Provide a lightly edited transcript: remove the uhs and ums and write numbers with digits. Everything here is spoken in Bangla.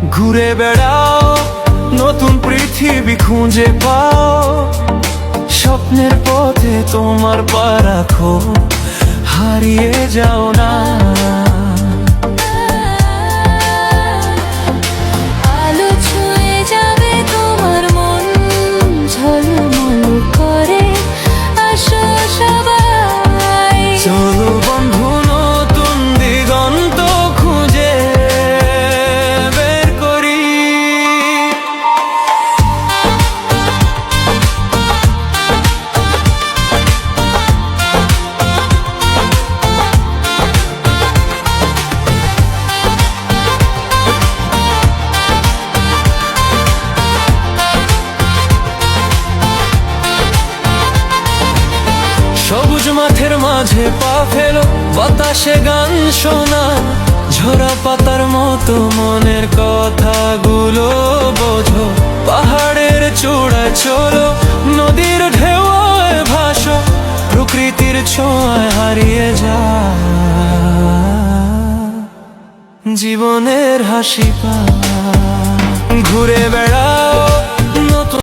ঘুরে বেড়াও, নতুন পৃথিবী খুঁজে পাও, স্বপ্নের পথে তোমার পা রাখো, হারিয়ে যাও না। আলো ছুঁয়ে যাবে তোমার মন, ঝলমল করে আসো সবাই। চলো বন্ধু, নতুন দিগন্ত খুঁজে বের করি। সবুজ মাঠের মাঝে পা ফেলো, বাতাসে গান শোনা, ঝরা পাতার মতো মনের কথাগুলো বোঝো। পাহাড়ের চূড়ায় চলো, নদীর ঢেউয়ে ভাসো, প্রকৃতির ছোঁয়ায় হারিয়ে যা জীবনের হাসি পা। ঘুরে বেড়া,